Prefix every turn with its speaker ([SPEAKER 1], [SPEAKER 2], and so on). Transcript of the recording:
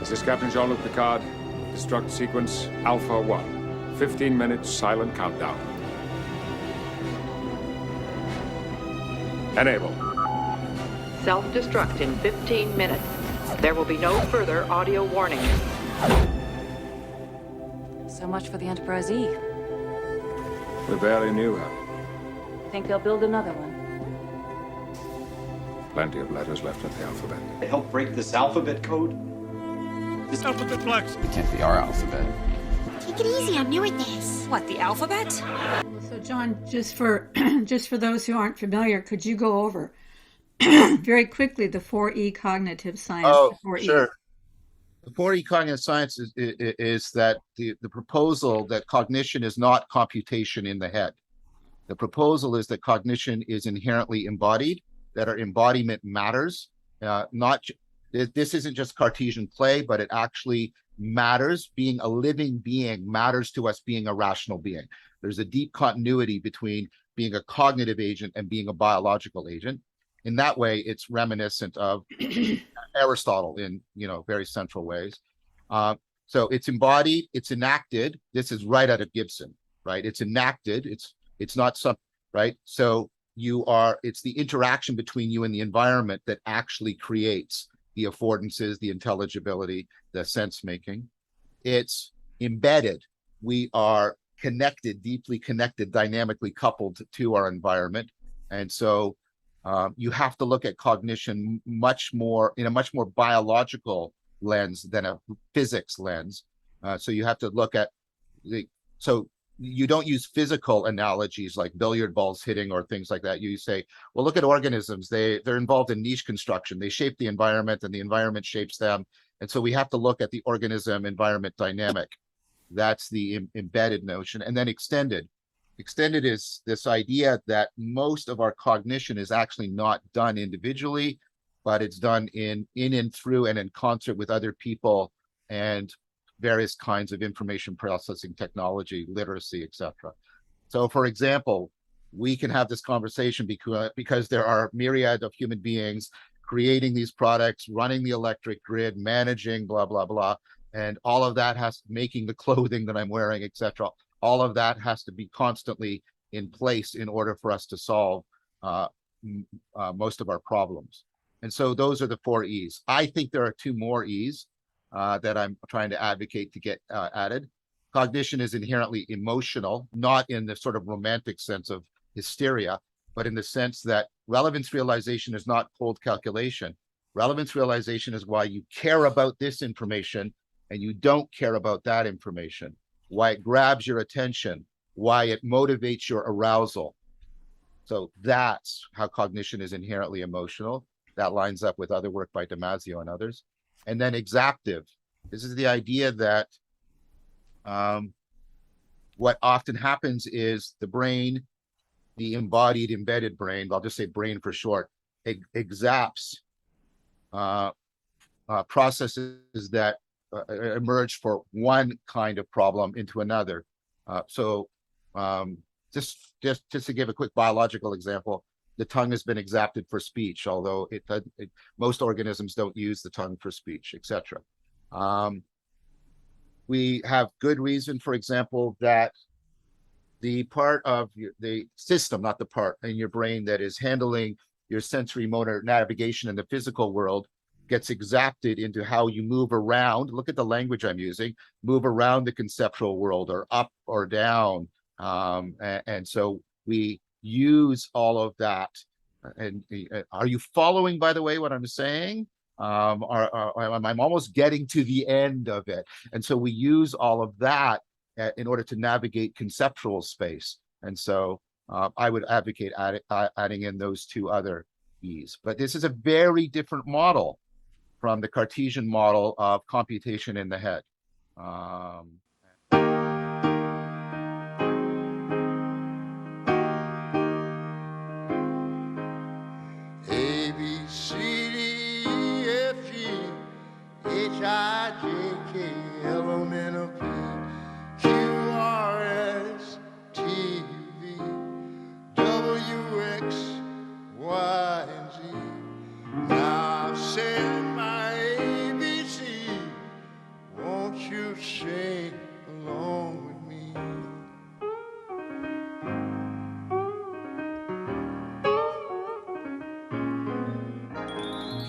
[SPEAKER 1] This is Captain Jean-Luc Picard. Destruct sequence Alpha 1. 15 minutes silent countdown. Enable.
[SPEAKER 2] Self-destruct in 15 minutes. There will be no further audio warnings.
[SPEAKER 3] So much for the Enterprise E.
[SPEAKER 1] We barely knew her.
[SPEAKER 3] Think they'll build another one?
[SPEAKER 1] Plenty of letters left at the alphabet.
[SPEAKER 4] To help break this alphabet code?
[SPEAKER 5] This alphabet blocks.
[SPEAKER 6] It can't be our alphabet.
[SPEAKER 7] Take it easy, I'm new at this.
[SPEAKER 3] What, the alphabet?
[SPEAKER 8] So John, just for just for those who aren't familiar, could you go over very quickly the 4E cognitive science?
[SPEAKER 9] Oh,
[SPEAKER 8] the 4E.
[SPEAKER 9] sure. The 4E cognitive science is that the proposal that cognition is not computation in the head. The proposal is that cognition is inherently embodied, that our embodiment matters. This isn't just Cartesian play, but it actually matters. Being a living being matters to us being a rational being. There's a deep continuity between being a cognitive agent and being a biological agent. In that way, it's reminiscent of Aristotle in very central ways. So it's embodied, it's enacted. This is right out of Gibson, right? It's enacted. It's not some right. So it's the interaction between you and the environment that actually creates the affordances, the intelligibility, the sense making. It's embedded. We are connected, deeply connected, dynamically coupled to our environment. And so you have to look at cognition in a much more biological lens than a physics lens. So you have to look at so you don't use physical analogies like billiard balls hitting or things like that. You say, well, look at organisms. They're involved in niche construction. They shape the environment and the environment shapes them. And so we have to look at the organism environment dynamic. That's the embedded notion. And then extended. Extended is this idea that most of our cognition is actually not done individually, but it's done in and through and in concert with other people and various kinds of information processing technology, literacy, etc. So, for example, we can have this conversation because there are myriad of human beings creating these products, running the electric grid, managing blah, blah, blah. And all of that making the clothing that I'm wearing, etc. All of that has to be constantly in place in order for us to solve most of our problems. And so those are the 4 E's. I think there are 2 more E's that I'm trying to advocate to get added. Cognition is inherently emotional, not in the sort of romantic sense of hysteria, but in the sense that relevance realization is not cold calculation. Relevance realization is why you care about this information and you don't care about that information, why it grabs your attention, why it motivates your arousal. So that's how cognition is inherently emotional. That lines up with other work by Damasio and others. And then exaptive. This is the idea that what often happens is the brain, the embodied, embedded brain, I'll just say brain for short, exapts processes that emerge for one kind of problem into another. Just to give a quick biological example, the tongue has been exapted for speech, although most organisms don't use the tongue for speech, etc. We have good reason, for example, that the part of the system, not the part in your brain that is handling your sensory motor navigation in the physical world gets exapted into how you move around. Look at the language I'm using, move around the conceptual world or up or down. And so we use all of that. And are you following, by the way, what I'm saying? I'm almost getting to the end of it. And so we use all of that in order to navigate conceptual space. And so I would advocate adding in those 2 other E's. But this is a very different model from the Cartesian model of computation in the head.
[SPEAKER 10] A, B, C,